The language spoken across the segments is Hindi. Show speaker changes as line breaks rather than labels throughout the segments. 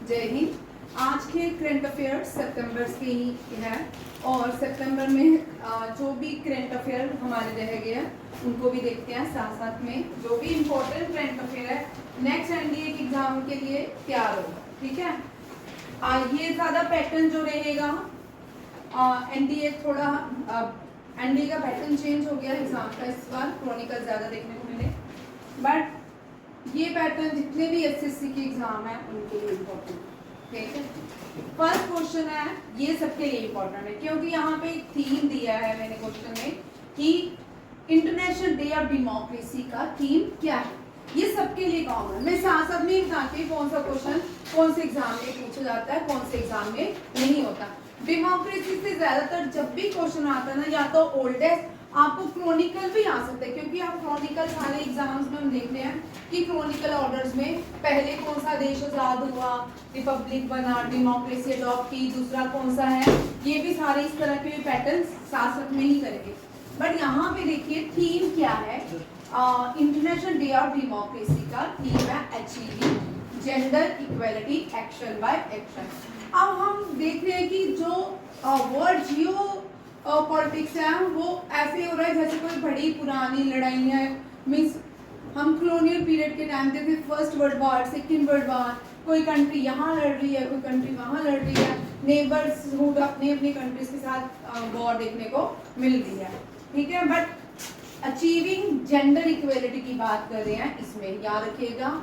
जय हिंद। आज के करंट अफेयर्स सितंबर के ही है और सितंबर में जो भी करंट अफेयर हमारे रह गए हैं उनको भी देखते हैं। साथ साथ में जो भी इम्पोर्टेंट करंट अफेयर है नेक्स्ट एनडीए के एग्जाम के लिए तैयार होगा। ठीक है, ये ज़्यादा पैटर्न जो रहेगा एनडीए थोड़ा एनडीए का पैटर्न चेंज हो गया एग्जाम का। इस बार क्रॉनिकल ज़्यादा देखने को मिले, बट ये पैटर्न जितने भी एसएससी के एग्जाम है उनके लिए इम्पोर्टेंट। ठीक है, फर्स्ट क्वेश्चन है, ये सबके लिए इम्पोर्टेंट है क्योंकि यहाँ पे एक थीम दिया है मैंने क्वेश्चन में कि इंटरनेशनल डे ऑफ डेमोक्रेसी का थीम क्या है। ये सबके लिए कॉमन। मैं साथ साथ में बताती हूँ कौन सा क्वेश्चन कौन से एग्जाम में पूछा जाता है, कौन से एग्जाम में नहीं होता। डेमोक्रेसी से ज्यादातर जब भी क्वेश्चन आता है ना, या तो ओल्डेस्ट, आपको क्रॉनिकल भी आ सकता है क्योंकि आप क्रॉनिकल सारे एग्जाम्स में हम देखते हैं कि क्रॉनिकल ऑर्डर्स में पहले कौन सा देश आजाद हुआ, रिपब्लिक बना, डेमोक्रेसी अडॉप्ट की, दूसरा कौन सा है, ये भी सारे इस तरह के पैटर्न साथ साथ में ही करेंगे। बट यहाँ पे देखिए थीम क्या है, इंटरनेशनल डे ऑफ डेमोक्रेसी का थीम है achieving gender equality action by action. अब हम देख रहे हैं कि जो वर्ल्ड जियो पॉलिटिक्स है वो ऐसे हो रहा है जैसे कोई बड़ी पुरानी लड़ाई है। मीन्स हम कॉलोनियल पीरियड के टाइम पे first world war, second world war, कोई कंट्री यहाँ लड़ रही है, कोई कंट्री वहाँ लड़ रही है, नेबर्स हुड अपने अपने कंट्रीज के साथ वॉर देखने को मिल रही है। ठीक है, बट अचीविंग जेंडर इक्वलिटी की बात कर रहे हैं इसमें, याद रखिएगा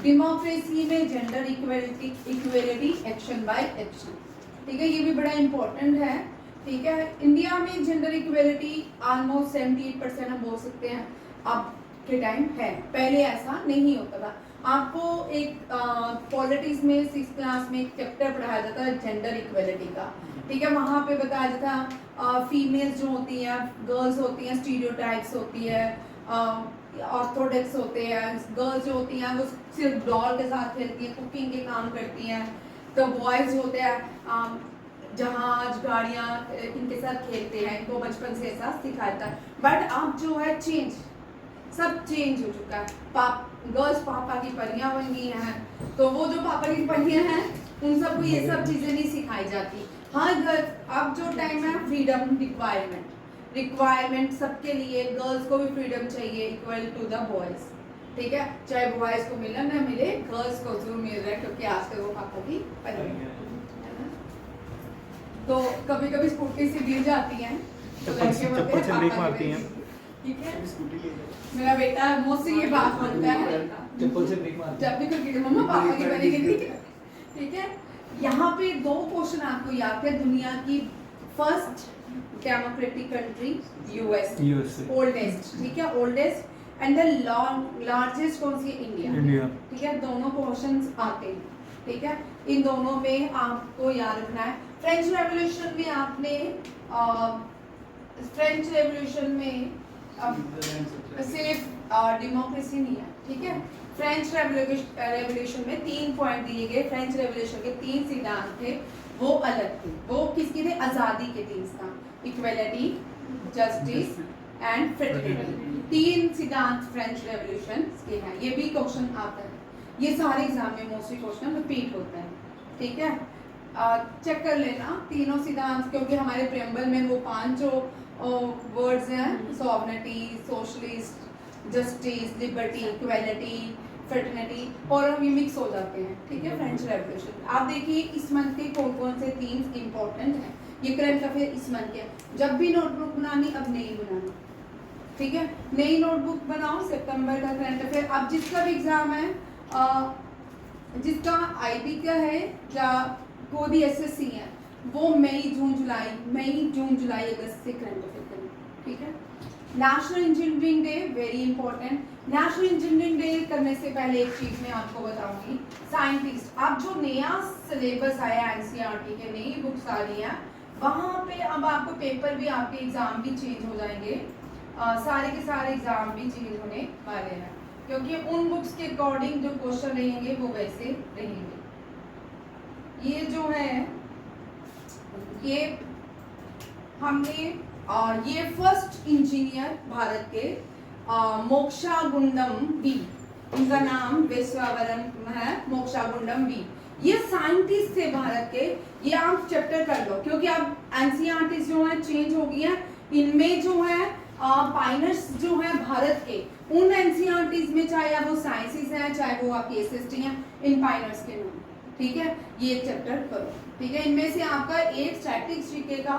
डेमोक्रेसी में gender equality action by action. ठीक है, ये भी बड़ा इंपॉर्टेंट है। ठीक है, इंडिया में जेंडर इक्वलिटी ऑलमोस्ट 78% हम बोल सकते हैं अब के टाइम है, पहले ऐसा नहीं होता था। आपको एक पॉलिटिक्स में 6th क्लास में एक चैप्टर पढ़ाया जाता है जेंडर इक्वलिटी का। ठीक है, वहाँ पे बताया जाता है फीमेल्स जो होती हैं, गर्ल्स होती हैं, स्टीरियोटाइप्स होती है, ऑर्थोडॉक्स होते हैं, गर्ल्स जो होती हैं वो सिर्फ डॉल के साथ खेलती हैं, कुकिंग के काम करती हैं, तो बॉयज होते हैं जहाज गाड़ियाँ इनके साथ खेलते हैं, इनको बचपन से ऐसा सिखाया था। बट अब जो है चेंज, सब चेंज हो चुका है। गर्ल्स पापा की परियां बन गई हैं, तो वो जो पापा की परियां हैं उन सबको ये सब चीज़ें नहीं सिखाई जाती। हाँ, अब जो टाइम है फ्रीडम रिक्वायरमेंट सबके लिए, गर्ल्स को भी फ्रीडम चाहिए इक्वल टू द बॉयज। ठीक है, चाहे बॉयज को मिले ना मिले, गर्ल्स को जरूर मिल रहा है क्योंकि आजकल वो पापा की परियां तो कभी कभी स्कूटी से गिर जाती हैं तो
चप्पल से ब्रेक मारती हैं।
ठीक है, मेरा बेटा मुझसे ये बात बोलता है
चप्पल से ब्रेक मारती
जब भी क्रिकेट मम्मा पापा की बनेगी। ठीक है, यहाँ पे दो क्वेश्चन आपको याद है। दुनिया की first democratic country US, oldest. ठीक है, ओल्डेस्ट एंड द लार्जेस्ट कौन सी? इंडिया। ठीक है, दोनों क्वेश्चंस आते हैं। ठीक है, इन दोनों में आपको याद रखना है। फ्रेंच रेवोल्यूशन में आपने फ्रेंच रेवोल्यूशन में सिर्फ डेमोक्रेसी नहीं है। ठीक है, फ्रेंच रेवोल्यूशन में 3 पॉइंट दिए गए। फ्रेंच रेवोल्यूशन के 3 सिद्धांत थे, वो अलग थे। वो किसके थे? आज़ादी के 3 सिद्धांत, इक्वलिटी, जस्टिस एंड फ्रेटर्निटी। 3 सिद्धांत फ्रेंच रेवोल्यूशन के हैं। ये भी क्वेश्चन आता है, ये सारे एग्जाम में मोस्टली क्वेश्चन रिपीट होता है। ठीक है, चेक कर लेना तीनों सिद्धांत, क्योंकि हमारे प्रेम्बल में वो 5 वर्ड्स हैं, sovereignty, socialist, justice, liberty, equality, fraternity, और हम ये मिक्स हो जाते हैं। ठीक है, फ्रेंच रेवोल्यूशन। आप देखिए इस मंथ के कौन कौन से थीम्स इंपॉर्टेंट हैं, ये करंट अफेयर इस मंथ के। जब भी नोटबुक बनानी, अब नई बनाना। ठीक है, नई नोटबुक बनाओ, सितंबर का करंट अफेयर। अब जिसका भी एग्जाम है, जिसका आईबी का है या कोई भी एसएससी है, वो मई जून जुलाई अगस्त से करंट अफेयर करें। ठीक है, national engineering day very important. National engineering day करने से पहले एक चीज मैं आपको बताऊंगी, साइंटिस्ट, अब जो नया सिलेबस आया एनसीईआरटी के, नई बुक्स आ रही हैं, वहाँ पे अब आपको पेपर भी, आपके एग्जाम भी चेंज हो जाएंगे। सारे के सारे एग्जाम भी चेंज होने वाले हैं क्योंकि उन बुक्स के अकॉर्डिंग जो क्वेश्चन रहेंगे वो वैसे रहेंगे। ये जो है, ये हमने ये फर्स्ट इंजीनियर भारत के मोक्षागुंडम बी, इनका नाम विश्वावरम है, मोक्षागुंडम बी। ये साइंटिस्ट थे भारत के, ये आप चैप्टर कर लो क्योंकि अब एनसीईआरटी जो है चेंज हो गई है। इनमें जो है पाइनर्स जो है भारत के, उन एनसीईआरटीज में चाहे अब वो साइंसेस हैं चाहे वो आपकी एसएसटी हैं, इन पाइनर्स के नाम, ठीक है, ये चैप्टर करो, ठीक है। इनमें से आपका एक स्टैटिक्स जीके का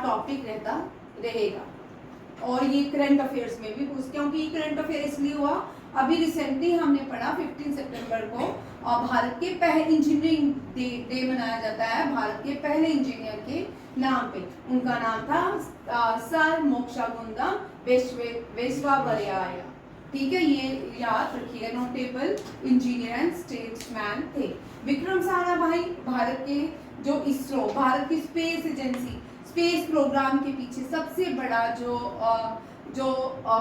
टॉपिक रहता रहेगा और ये करंट अफेयर्स में भी पूछ, क्योंकि करंट अफेयर इसलिए हुआ अभी रिसेंटली हमने पढ़ा 15 सितंबर को भारत के पहले इंजीनियरिंग डे मनाया जाता है भारत के पहले इंजीनियर के नाम पे। उनका नाम था सर मोक्षागुंडम विश्वेश्वरैया, ठीक है, ये याद रखिएगा, नोटेबल इंजीनियर एंड स्टेट्समैन थे। विक्रम साराभाई भारत के जो इसरो, भारत की स्पेस एजेंसी, स्पेस प्रोग्राम के पीछे सबसे बड़ा जो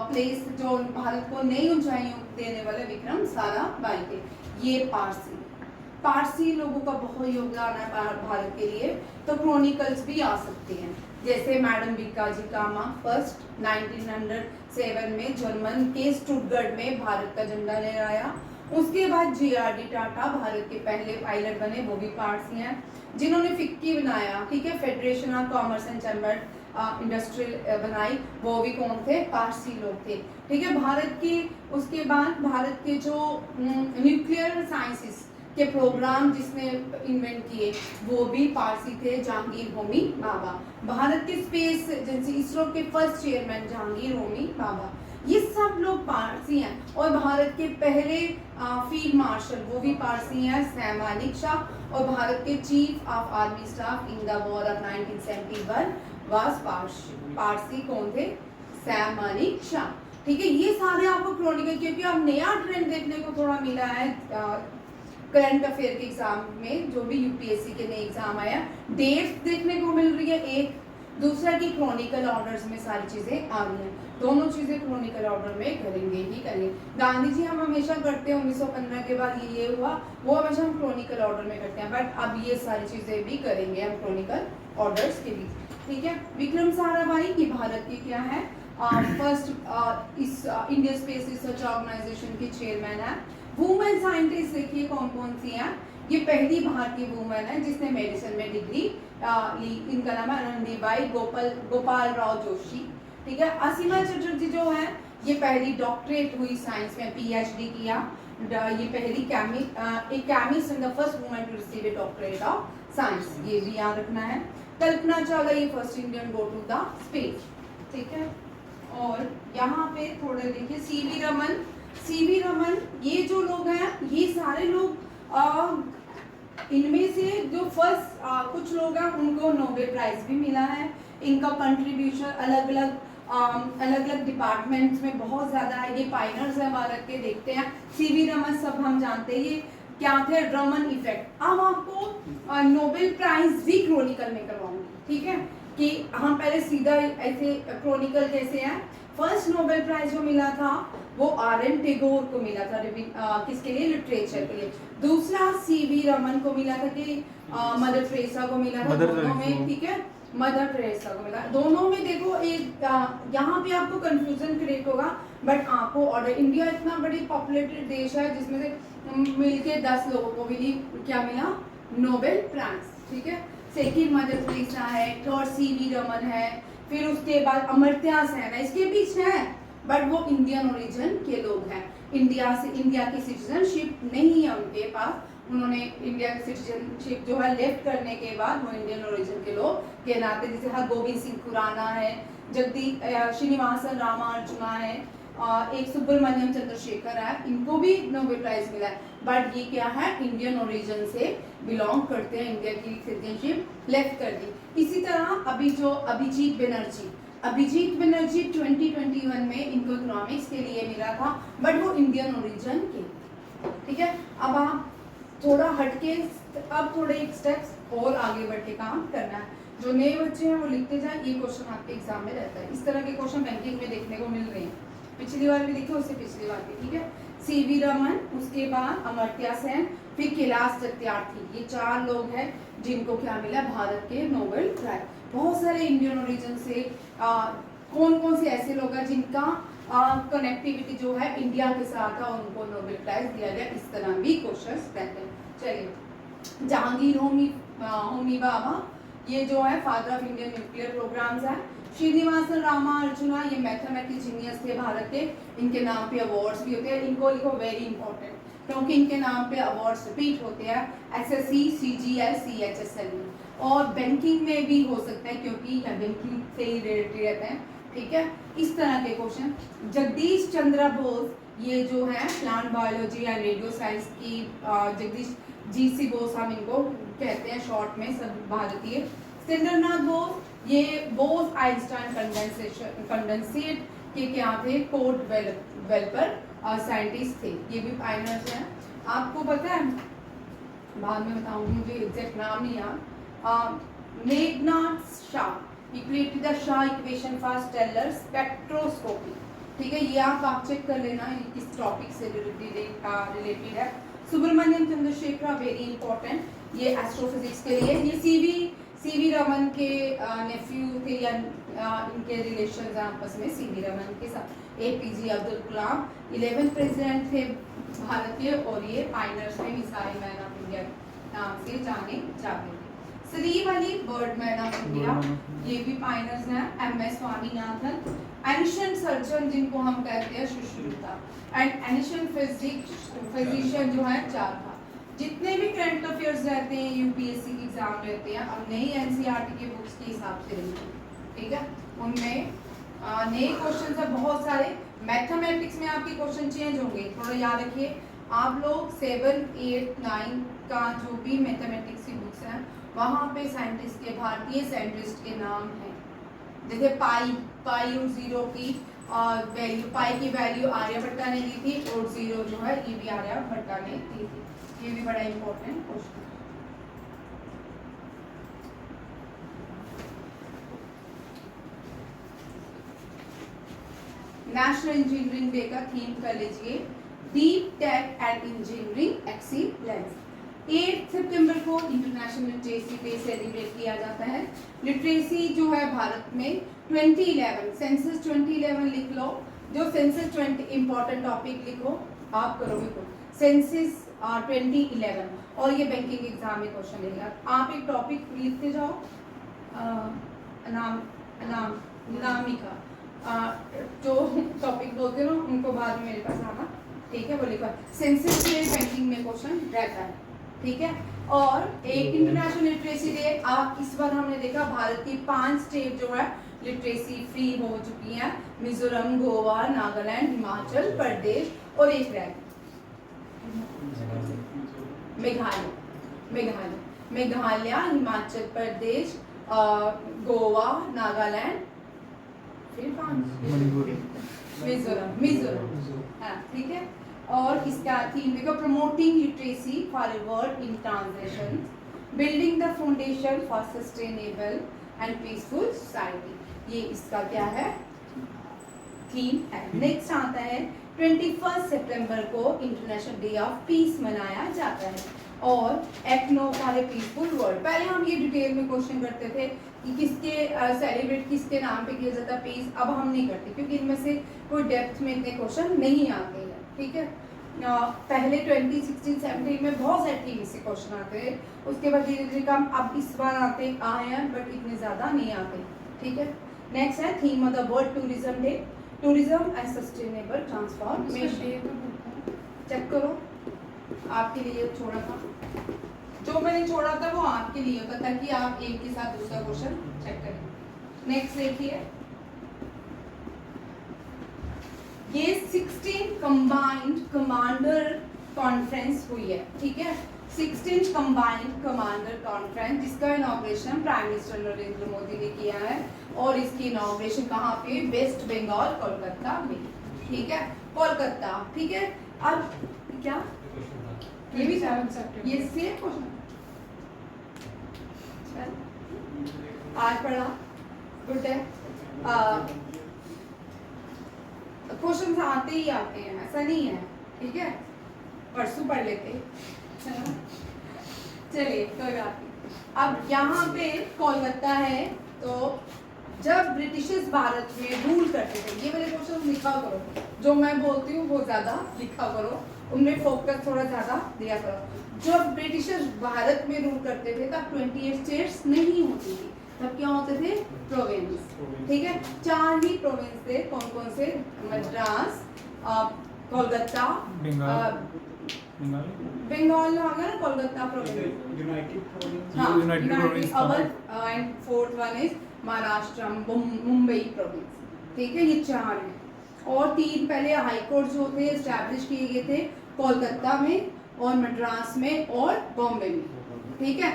प्लेस जो भारत को नई ऊंचाइयों देने वाले विक्रम साराभाई थे। ये पारसी लोगों का बहुत योगदान है भारत के लिए, तो क्रॉनिकल्स भी आ सकते हैं, जैसे मैडम बीकाजी कामा फर्स्ट 1907 में जर्मन के स्टुटगर्ट में भारत का झंडा लहराया। उसके बाद जीआरडी टाटा भारत के पहले पायलट बने, वो भी पारसी हैं। जिन्होंने फिक्की बनाया, ठीक है, federation of commerce and chamber industrial बनाई, वो भी कौन थे, पारसी लोग थे, ठीक है। भारत की उसके बाद भारत के जो न्यूक्लियर साइंसेस के प्रोग्राम जिसने इन्वेंट किए वो भी पारसी थे, जहांगीर होमी भाभा। भारत के स्पेस एजेंसी इसरो के फर्स्ट चेयरमैन जहांगीर होमी भाभा, ये सब लोग पारसी हैं। और भारत के पहले फील्ड मार्शल वो भी पारसी हैं, सैम मानिक शाह। और भारत के chief of army staff in the war of 1971 was Parsi, कौन थे, सैम मानिक शाह, ठीक है। ये सारे आपको क्रॉनिकल, क्योंकि अब नया ट्रेंड देखने को थोड़ा मिला है करंट अफेयर के एग्जाम में, जो भी यूपीएससी के नए एग्जाम आया, डेट्स देखने को मिल रही है एक, दूसरा की क्रॉनिकल ऑर्डर्स में सारी चीजें आ रही हैं। दोनों चीजें क्रॉनिकल ऑर्डर में करेंगे ही करेंगे। गांधी जी हम हमेशा करते हैं 1915 के बाद ये हुआ, वो हमेशा हम क्रॉनिकल ऑर्डर में करते हैं, बट अब ये सारी चीजें भी करेंगे हम क्रॉनिकल ऑर्डर्स के बीच, ठीक है। विक्रम साराभाई ये भारत के क्या है, फर्स्ट इस इंडियन स्पेस रिसर्च ऑर्गेनाइजेशन के चेयरमैन है। वुमेन साइंटिस्ट देखिए कौन कौन सी हैं, ये पहली भारतीय वुमेन है जिसने मेडिसिन में डिग्री ली, इनका नाम है रणदीबाई गोपाल राव जोशी, ठीक है। असीमा चटर्जी जो है ये पहली डॉक्टरेट हुई साइंस में, पीएचडी किया, ये पहली chemist and the first women to receive a doctorate of science, ये भी याद रखना है। कल्पना चावला ये first Indian go to the space, ठीक है। और यहाँ पे थोड़े देखिए सीवी रमन, ये जो लोग हैं ये सारे लोग इनमें से जो फर्स्ट कुछ लोग हैं उनको नोबेल प्राइज भी मिला है। इनका कंट्रीब्यूशन अलग अलग डिपार्टमेंट्स में बहुत ज़्यादा है। ये पाइनर्स हैं भारत के, देखते हैं सीवी रमन, सब हम जानते हैं ये क्या थे, रमन इफेक्ट। अब आपको नोबेल प्राइज भी क्रॉनिकल में करवाऊंगी, ठीक है, कि हम पहले सीधा ऐसे क्रॉनिकल कैसे हैं। फर्स्ट नोबेल प्राइज जो मिला था वो आर.एन. टैगोर को मिला था, किसके लिए, लिटरेचर के लिए। दूसरा सीवी रमन को मिला था कि मदर टेरेसा को मिला था, दोनों में, ठीक है, मदर टेरेसा को मिला। दोनों में देखो एक यहाँ पे आपको कंफ्यूजन क्रिएट होगा, बट आपको ऑर्डर, इंडिया इतना बड़ी पॉपुलेटेड देश है जिसमें से मिलके 10 लोगों को भी क्या मिला, नोबेल प्राइज, ठीक है। सेकंड मदर टेरेसा है, थर्ड सीवी रमन है, फिर उसके बाद अमर्त्य सेन है, इसके बीच है, बट वो इंडियन ओरिजिन के लोग हैं। इंडिया की सिटीजनशिप नहीं है उनके पास, उन्होंने इंडिया की सिटीजनशिप जो है लेफ्ट करने के बाद वो इंडियन ओरिजिन के लोग कहलाते, जैसे हरगोविंद सिंह खुराना है, श्रीनिवासन रामानुजन है, एक सुब्रमण्यम चंद्रशेखर है, इनको भी नोबेल प्राइज मिला है, बट ये क्या है, इंडियन ओरिजिन से बिलोंग करते हैं, इंडिया की सिटीजनशिप लेफ्ट कर दी। इसी तरह अभी जो अभिजीत बनर्जी 2021 में इनको इकोनॉमिक्स के लिए मिला था, बट वो इंडियन ओरिजिन के, ठीक है। अब आप थोड़ा हटके, अब थोड़े एक स्टेप्स और आगे बढ़ के काम करना है। जो नए बच्चे हैं वो लिखते जाए, ये क्वेश्चन आपके एग्जाम में रहता है। इस तरह के क्वेश्चन बैंकिंग में देखने को मिल रहे हैं, पिछली बार भी देखे, उससे पिछली बार भी, ठीक है। सीवी रमन, उसके बाद अमर्त्य सेन, फिर कैलाश सत्यार्थी, ये 4 लोग हैं जिनको क्या मिला, भारत के नोबेल प्राइज। बहुत सारे इंडियन ओरिजिन से कौन कौन से ऐसे लोग हैं जिनका कनेक्टिविटी जो है इंडिया के साथ है, उनको नोबेल प्राइज दिया गया, इस तरह भी क्वेश्चंस रहते हैं। चलिए जहांगीर होमी बाबा, ये जो है father of Indian nuclear programs है। श्रीनिवासन रामानुजन, ये मैथमेटिक्स जीनियस थे भारत के, इनके नाम पे अवार्ड्स भी होते हैं। इनको लिखो वेरी इंपॉर्टेंट, क्योंकि इनके नाम पे अवार्ड्स रिपीट होते हैं एसएससी, सीजीएल, सीएचएसएल में, और बैंकिंग में भी हो सकता है, क्योंकि यह बैंकिंग से ही रिलेटेड रहते हैं। ठीक है, इस तरह के क्वेश्चन। जगदीश चंद्र बोस, ये जो है plant biology and radio science की जगदीश जीसी बोस हम इनको कहते हैं शॉर्ट में, सब भारतीय। सत्येंद्रनाथ बोस, ये बोस आइंस्टाइन कंडेंसेट के क्या थे, कोड डेवलपर साइंटिस्ट थे, ये भी पायनियर्स हैं। आपको पता है, बाद में बताऊंगी, मुझे एग्जैक्ट नाम नहीं याद। Meghnath Shah, he created the Shah equation for stellar spectroscopy। ठीक है, ये आप चेक कर लेना, ये किस टॉपिक से रिलेटेड है। सुब्रमण्यम चंद्रशेखर, वेरी इंपॉर्टेंट, ये एस्ट्रोफिजिक्स के लिए। ये सीवी रमन के नेफ्यू थे, या इनके रिलेशन आपस में, सीवी रमन के साथ APJ Abdul Kalam 11th president थे भारत के, और ये पायनियर्स में मिसाइल मैन ऑफ इंडिया नाम से जाने जाते थे। Salim Ali, Birdman of India, ये भी पायनियर्स हैं। एमएस स्वामीनाथन, एनिशियंट सर्जन जिनको हम कहते हैं सुश्रुता, एंड एनिशियंट फिजिशियन जो है चारखा। जितने भी करंट अफेयर्स रहते हैं, यूपीएससी की एग्जाम रहते हैं, अब नई एनसीईआरटी की बुक्स के हिसाब से रहते हैं। ठीक है, उनमें नए क्वेश्चन है बहुत सारे। मैथमेटिक्स में आपके क्वेश्चन चेंज होंगे, थोड़ा याद रखिए। आप लोग 7, 8, 9 का जो भी मैथमेटिक्स की बुक्स हैं, वहाँ पे साइंटिस्ट के, भारतीय साइंटिस्ट के नाम हैं। जैसे पाई और जीरो की वैल्यू, पाई की वैल्यू आर्यभट्टा ने दी थी, और जीरो जो है ये भी आर्यभट्टा ने दी थी। ये भी बड़ा इंपॉर्टेंट क्वेश्चन है। नेशनल इंजीनियरिंग डे का थीम कर लीजिए, deep tech and engineering excellence. 8 सितंबर को इंटरनेशनल लिटरेसी डे सेलिब्रेट किया जाता है। लिटरेसी जो है भारत में 2011 सेंसस 2011 लिख लो, जो सेंसस 20 इंपॉर्टेंट टॉपिक लिखो, आप करोगे को सेंसस 2011, और ये बैंकिंग एग्जाम में क्वेश्चन लेगा। आप एक टॉपिक लिखते जाओ, अनामिका जो टॉपिक बोलते हो उनको बाद में मेरे पास आना। ठीक है, वो लिखा सेंसस से बैंकिंग में क्वेश्चन रहता है। ठीक है, और एक इंटरनेशनल लिटरेसी डे, आप इस बार हमने देखा भारत की 5 स्टेट जो है लिटरेसी फ्री हो चुकी हैं, मिजोरम, गोवा, नागालैंड, हिमाचल प्रदेश, और एक रह मेघालय, हिमाचल प्रदेश, गोवा, नागालैंड, फिर 5 मिजोरम। हाँ, ठीक है। और इसका थीम देखो, promoting literacy for a world in transition, building the foundation for sustainable and peaceful society. ये इसका क्या है, थीम है। नेक्स्ट आता है 21 सितंबर को इंटरनेशनल डे ऑफ पीस मनाया जाता है, और Acno for a peaceful world. पहले हम ये डिटेल में क्वेश्चन करते थे कि किसके सेलिब्रेट किसके नाम पे किया जाता है पीस, अब हम नहीं करते, क्योंकि इनमें से कोई डेप्थ में इतने क्वेश्चन नहीं आते हैं। ठीक है, पहले 2016-17 में बहुत सारे थीम से क्वेश्चन आते हैं, उसके बाद धीरे धीरे कम, अब इस बार आए हैं, बट इतने ज़्यादा नहीं आते। ठीक है, नेक्स्ट है theme of the world tourism day, tourism and sustainable transformation. Check करो, आपके लिए छोड़ा था, जो मैंने छोड़ा था वो आपके लिए होता, ताकि आप एक के साथ दूसरा क्वेश्चन चेक करें। नेक्स्ट देखिए, ये 16 कंबाइंड कमांडर कॉन्फ्रेंस हुई है। ठीक है, 16 कंबाइंड कमांडर कॉन्फ्रेंस, जिसका inauguration prime minister Narendra Modi ने किया है, और इसकी इनॉग्रेशन कहाँ पे, वेस्ट बंगाल, कोलकाता में। ठीक है, कोलकाता। ठीक है, अब क्या ये भी 7 सितंबर, ये सेम क्वेश्चन आज पढ़ा, गुड है। क्वेश्चन आते ही आते हैं, ऐसा नहीं है। ठीक है, परसों पढ़ लेते, चलिए कोई बात नहीं। अब यहाँ पे कोलकाता है, तो जब ब्रिटिशर्स भारत में रूल करते थे, ये वाले क्वेश्चन लिखा करो, जो मैं बोलती हूँ वो ज्यादा लिखा करो, उनमें फोकस थोड़ा ज़्यादा दिया करो। जब ब्रिटिशर्स भारत में रूल करते थे तब 28 स्टेट्स नहीं होती थी, तब क्या होते थे? प्रोविंस। ठीक है, 4 ही प्रोविंस थे। कौन कौन से? मद्रास, कोलकाता, बंगाल आ गया ना, Kolkata province, United province, Awadh and fourth one is Maharashtra, Mumbai province. ठीक है, ये 4 हैं। और 3 पहले हाई कोर्ट जो थे एस्टैब्लिश किए गए थे कोलकाता में और मद्रास में और बॉम्बे में। ठीक है,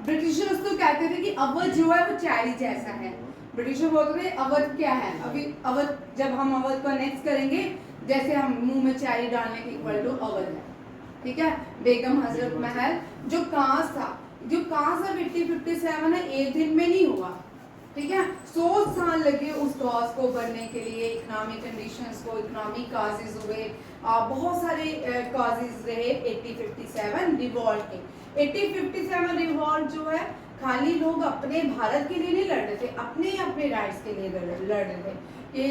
ब्रिटिशर्स तो कहते थे कि अवध जो है वो चैरी जैसा है। ब्रिटिशर बोलते थे अवध क्या है? अभी अवध, जब हम अवध को नेक्स्ट करेंगे, जैसे हम मुंह में चैरी डालने के इक्वल टू अवध है। ठीक है, बेगम हजरत महल जो कांस था, जो कांस अब 1857 है, एक दिन में नहीं हुआ। ठीक है, 100 साल लगे उस कॉज को बनने के लिए, इकोनॉमिक कंडीशंस को, इकोनॉमिक काजेज हुए, बहुत सारे काजेज रहे 1857 रिवॉल्ट के। 1857 रिवॉल्ट जो है खाली लोग अपने भारत के लिए नहीं लड़ रहे थे, अपने अपने राइट्स के लिए लड़ रहे थे। कि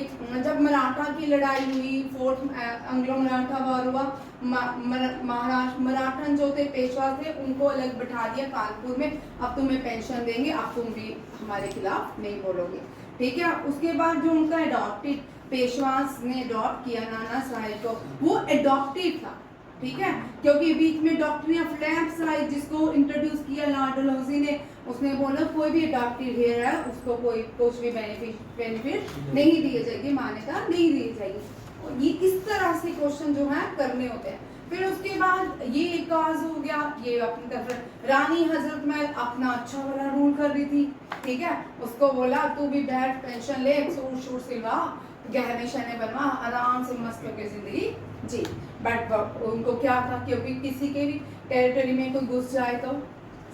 जब मराठा की लड़ाई हुई, फोर्थ एंग्लो मराठा वार हुआ, महाराष्ट्र मराठन जो थे पेशवा थे, उनको अलग बैठा दिया कानपुर में, अब तुम्हें पेंशन देंगे, अब तुम भी हमारे खिलाफ नहीं बोलोगे। ठीक है, उसके बाद जो उनका अडॉप्टेड पेशवास ने अडॉप्ट किया नाना साहेब को, वो अडॉप्टेड था। ठीक है, क्योंकि बीच में डॉक्ट्रिन ऑफ लैम्प्स आई, जिसको इंट्रोड्यूस किया लॉर्ड डलहौजी ने, उसने बोला कोई भी अडॉप्टेड हेयर है उसको कोई कुछ भी बेनिफिट नहीं दिए जाएगी, मान्यता नहीं दी जाएगी। और ये इस तरह से क्वेश्चन जो है करने होते हैं। फिर उसके बाद ये एक काज हो गया, ये अपनी तरफ रानी हजरत महल अपना अच्छा वाला रूल कर रही थी। ठीक है, उसको बोला तू भी बैठ, पेंशन ले, सूट शूट सिलवा, गहने शहने बनवा, आराम से मस्त होकर जिंदगी जी। बट उनको क्या था, क्योंकि किसी के भी टेरिटरी में कोई घुस जाए तो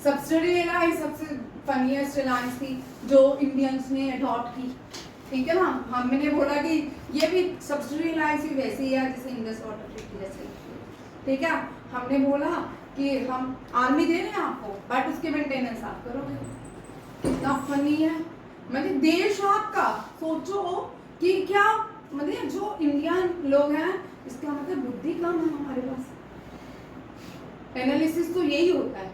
सब्सिडी अलायंस सबसे फनीएस्ट अलायंस थी जो इंडियंस ने अडॉप्ट की। ठीक है ना, हमने बोला कि ये भी सब्सिडी अलायंस ही वैसी है जैसे इंडस वाटर ट्रीटी जैसे। ठीक है, हमने बोला कि हम आर्मी दे रहे हैं आपको, बट उसके मेंटेनेंस आप करोगे। कितना फनी है, मतलब देश आपका, सोचो कि क्या मतलब जो इंडियन लोग हैं, इसका मतलब बुद्धि कम है हमारे पास। एनालिसिस तो यही होता है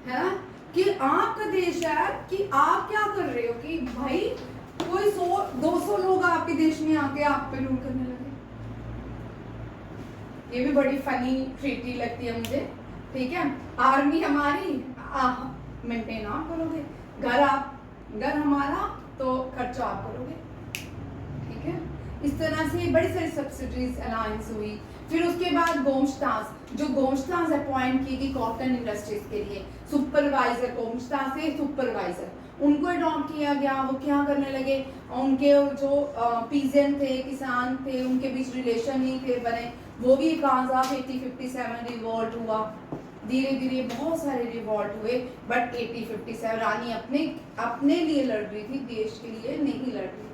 ना, कि आपका देश है, कि आप क्या कर रहे हो, कि भाई कोई 100-200 लोग आपके देश में आके आप पे रूल करने लगे। ये भी बड़ी फनी ट्रीटी लगती है मुझे। ठीक है, आर्मी हमारी, मेंटेन आप करोगे, घर हमारा तो खर्चा आप करोगे। ठीक है, इस तरह से बड़ी सारी सब्सिडीज अलायंस हुई। फिर उसके बाद गोमस्तास, जो गोमस्तास अपॉइंट की गई कॉटन इंडस्ट्रीज के लिए सुपरवाइजर, गोमस्तास से सुपरवाइजर, उनको अडॉप्ट किया गया। वो क्या करने लगे, उनके जो पीजेंट थे, किसान थे, उनके बीच रिलेशन नहीं थे बने, वो भी काज ऑफ 1857 रिवॉल्ट हुआ। धीरे धीरे बहुत सारे रिवॉल्ट हुए, बट 1857 रानी अपने लिए लड़ रही थी, देश के लिए नहीं लड़ रही।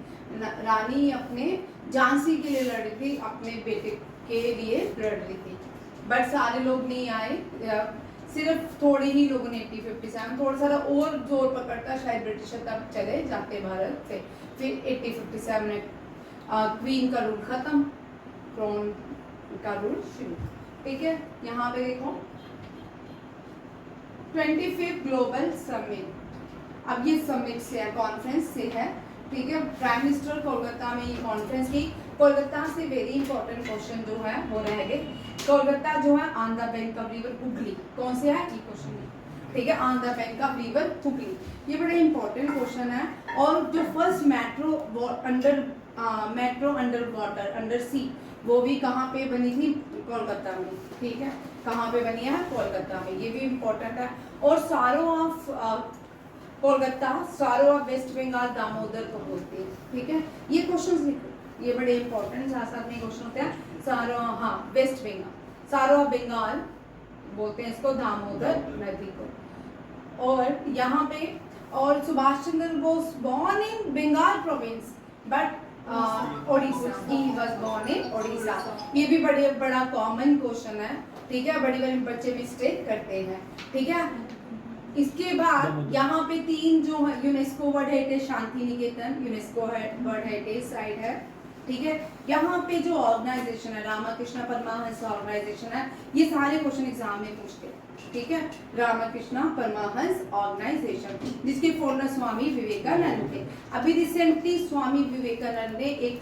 रानी अपने झांसी के लिए लड़ रही थी, अपने बेटे के लिए लड़ रही थी, बट सारे लोग नहीं आए, सिर्फ थोड़े ही लोगों ने 1857 थोड़ा सा और जोर पकड़ता, शायद ब्रिटिशर तब चले जाते भारत से। फिर 1857 में क्वीन का रूल खत्म, क्राउन का रूल शुरू। ठीक है, यहाँ पे देखो 25th ग्लोबल समिट। अब ये समिट से है, कॉन्फ्रेंस से है। ठीक है, प्राइम मिनिस्टर कोलकाता में ये कॉन्फ्रेंस की। कोलकाता से वेरी इंपॉर्टेंट क्वेश्चन जो है वो रह गए। कोलकाता जो है on the bank of river Hooghly, कौन से है ये क्वेश्चन है। ठीक है, on the bank of river Hooghly, ये बड़े इंपॉर्टेंट क्वेश्चन है। और जो first metro under water, under sea, वो भी कहाँ पे बनी थी, कोलकाता में। ठीक है, कहाँ पे बनी है, कोलकाता में, ये भी इम्पोर्टेंट है। और सारो ऑफ कोलकाता, सारो ऑफ वेस्ट बंगाल, दामोदर को बोलते हैं। ठीक है, ये क्वेश्चन लिखो, ये बड़े इंपॉर्टेंट साथ में क्वेश्चन होते हैं। सारो, हाँ, वेस्ट बंगाल, सारो ऑफ बंगाल बोलते हैं इसको, दामोदर नदी को। और यहाँ पे, और Subhash Chandra Bose born in Bengal province, but Odisha, he was born in Odisha. ये भी बड़ा कॉमन क्वेश्चन है। ठीक है, बड़े बच्चे मिस्टेक करते हैं। ठीक है, इसके बाद यहाँ पे 3 जो है UNESCO world heritage, Shanti Niketan UNESCO world heritage site है। ठीक है। यहाँ पे जो ऑर्गेनाइजेशन है रामकृष्ण परमहंस ऑर्गेनाइजेशन है, ये सारे क्वेश्चन एग्जाम में पूछते हैं, ठीक है। रामकृष्ण परमहंस ऑर्गेनाइजेशन जिसके फाउंडर स्वामी विवेकानंद थे। अभी रिसेंटली स्वामी विवेकानंद ने एक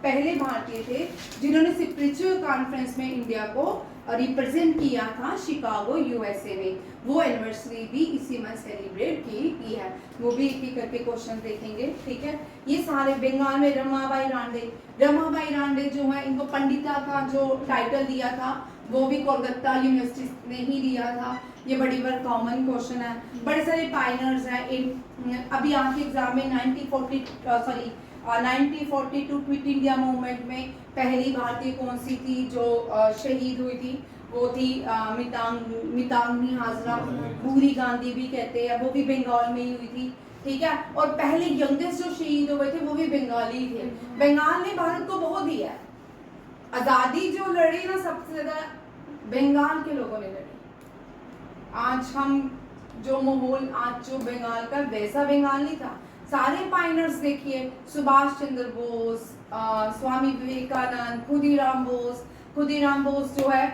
पहले भारतीय थे जिन्होंने स्पिरिचुअल कॉन्फ्रेंस में इंडिया को रिप्रेजेंट किया था शिकागो यूएसए में, वो एनिवर्सरी भी इसी मंथ सेलिब्रेट की है। वो भी एक करके क्वेश्चन देखेंगे, ठीक है। ये सारे बंगाल में रमाबाई रांडे जो है, इनको पंडिता का जो टाइटल दिया था वो भी कोलकाता यूनिवर्सिटी ने ही दिया था। ये बड़ी बार कॉमन क्वेश्चन है। बड़े सारे पायनर्स हैं अभी आपके एग्जाम में 1942 क्विट इंडिया मूवमेंट में पहली भारतीय कौन सी थी जो शहीद हुई थी, वो थी मितांगनी हाजरा, भूरी गांधी भी कहते हैं, वो भी बंगाल में ही हुई थी, ठीक है। और पहले यंगेस्ट जो शहीद हुए थे वो भी बंगाली थे। बंगाल ने भारत को बहुत दिया है, आजादी जो लड़ी ना सबसे ज्यादा बंगाल के लोगों ने लड़ी। आज हम जो माहौल आज जो बंगाल का वैसा बंगाल नहीं था। सारे पाइनर्स देखिए, सुभाष चंद्र बोस, स्वामी विवेकानंद, खुदीराम बोस जो है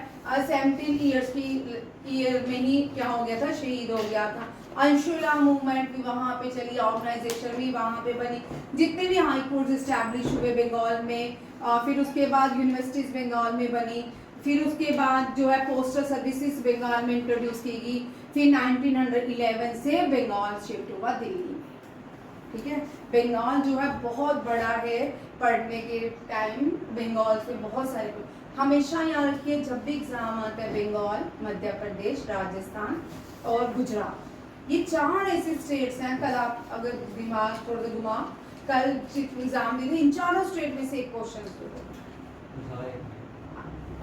17 ईयर्स की ईयर में ही क्या हो गया था, शहीद हो गया था। अंशुला मूवमेंट भी वहाँ पे चली, ऑर्गेनाइजेशन भी वहाँ पे बनी, जितने भी हाई कोर्ट्स इस्टेब्लिश हुए बंगाल में, फिर उसके बाद यूनिवर्सिटीज बंगाल में बनी, फिर उसके बाद जो है पोस्टल सर्विसेज बंगाल में इंट्रोड्यूस की गई, फिर 1911 से बंगाल शिफ्ट हुआ दिल्ली में, ठीक है। बंगाल जो है बहुत बड़ा है, पढ़ने के टाइम बंगाल से बहुत सारे हमेशा याद रखिए जब भी एग्जाम आता है बंगाल, मध्य प्रदेश, राजस्थान और गुजरात, ये 4 ऐसे स्टेट्स हैं। कल आप अगर दिमाग थोड़ा सा घुमा, कल एग्जाम देते इन 4 स्टेट में से एक क्वेश्चन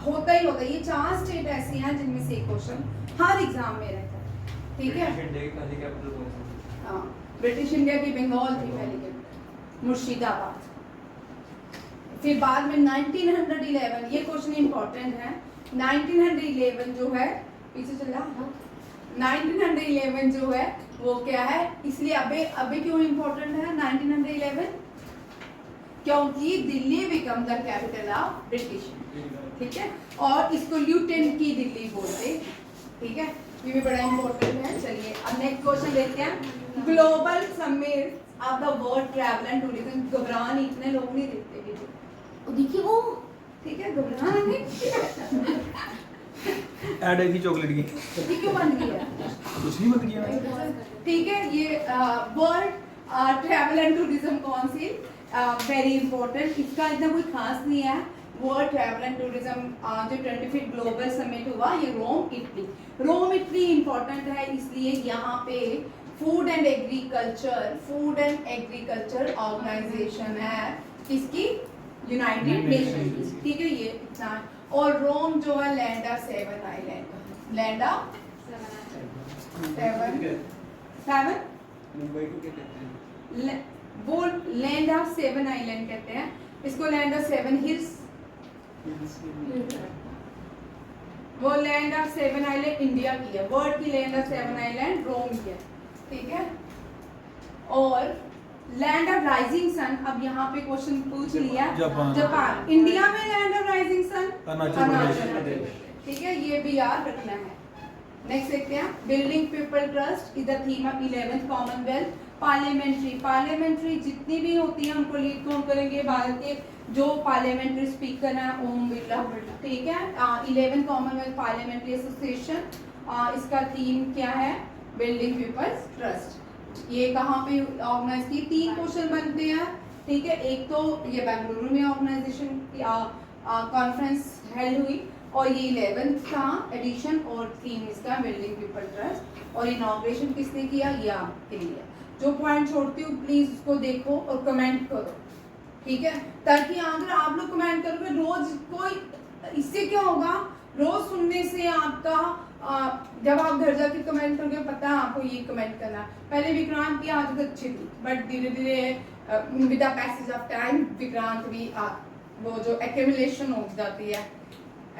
होता ही होता है। ये 4 स्टेट ऐसी हैं जिनमें से एक क्वेश्चन हर एग्जाम में रहता है, ठीक है। ब्रिटिश इंडिया की बंगाल थी पहली कैपिटल, मुर्शिदाबाद। फिर बाद में 1911, ये क्वेश्चन इंपॉर्टेंट है। 1911 जो है, पीछे चला, 1911 जो है वो क्या है, इसलिए अबे क्यों इंपॉर्टेंट है 1911, क्योंकि Delhi become the capital of British, ठीक है। और इसको ल्यूटेंट की दिल्ली बोलते, ठीक है। ये भी बड़ा इंपॉर्टेंट है। चलिए अब नेक्स्ट क्वेश्चन देखते हैं। Global summit of the world travel and tourism, घबरान इतने लोग नहीं देखते देखिए वो, ठीक है, घबरान
ऐड आई थी चॉकलेट की,
ये क्यों बंद किया,
कुछ नहीं बंद किया,
ठीक है। ये world travel and tourism council, very important, इसका इतना कोई खास नहीं है। वर्ल्ड ट्रैवल एंड टूरिज्म जो 25 ग्लोबल समिट हुआ, ये रोम इटली इंपॉर्टेंट है, इसलिए यहाँ पे फूड एंड एग्रीकल्चर ऑर्गेनाइजेशन है किसकी, यूनाइटेड नेशन की, ठीक है। ये इतना, और रोम जो है land of 7 island, land of 7
Mumbai को क्या कहते हैं,
वो लैंड ऑफ 7 आइलैंड कहते हैं, इसको लैंड ऑफ 7 हिल्स, वो लैंड ऑफ 7 आइलैंड इंडिया की है, वर्ल्ड की लैंड ऑफ 7 आइलैंड रोम की है, ठीक है। और लैंड ऑफ राइजिंग सन, अब यहाँ पे क्वेश्चन पूछ लिया, जापान। इंडिया में land of rising sun Arunachal Pradesh, ठीक है, ये भी याद रखना है। नेक्स्ट देखते हैं, building people trust is the theme of 11th Commonwealth parliamentary जितनी भी होती है उनको लीड कौन करेंगे, भारत के जो पार्लियामेंट्री स्पीकर हैं ओम बिरला, ठीक है। 11th कॉमनवेल्थ पार्लियामेंट्री एसोसिएशन, इसका थीम क्या है, बिल्डिंग पीपल्स ट्रस्ट। ये कहाँ पे ऑर्गेनाइज की, 3 क्वेश्चन बनते हैं, ठीक है। एक तो ये बेंगलुरु में ऑर्गेनाइजेशन कॉन्फ्रेंस हेल्ड हुई, और ये 11th का एडिशन, और थीम इसका बिल्डिंग पीपल ट्रस्ट, और इनॉग्रेशन किसने किया, ये आपके लिए। जो पॉइंट छोड़ती हूँ प्लीज उसको देखो और कमेंट करो, ठीक है, ताकि अगर आप लोग कमेंट करोगे रोज, कोई इससे क्या होगा, रोज सुनने से आपका जब आप घर जाके कमेंट करोगे पता है आपको ये कमेंट करना। पहले विक्रांत की आदत अच्छी थी, बट धीरे धीरे with the passage of time Vikrant भी वो जो एक्यूमुलेशन हो जाती है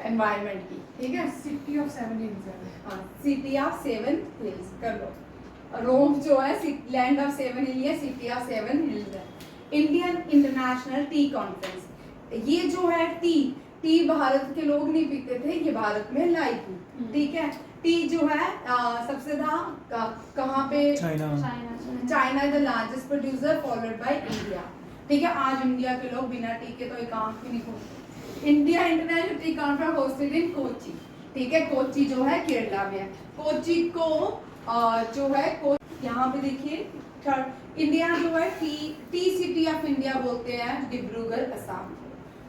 एनवायरनमेंट की, ठीक है।
सिटी ऑफ 7 हिल्स है,
हाँ, सिटी ऑफ 7 हिल्स कर लो। रोम जो है लैंड ऑफ 7 हिल है, सिटी ऑफ 7 हिल्स है। इंडियन इंटरनेशनल टी कॉन्फ्रेंस, ये जो है टी भारत के लोग नहीं पीते थे, ये भारत में लाई थी, ठीक है। टी जो है सबसे ज्यादा कहाँ पे?
China.
China is the largest producer followed by India, ठीक है। आज इंडिया के लोग बिना टी के तो एक आंख भी नहीं खोलते। India international T conference hosted इन कोची, ठीक है। कोची जो है केरला में है। कोची को जो है यहाँ पे देखिए इंडिया जो है टी सिटी ऑफ इंडिया बोलते हैं Dibrugarh Assam.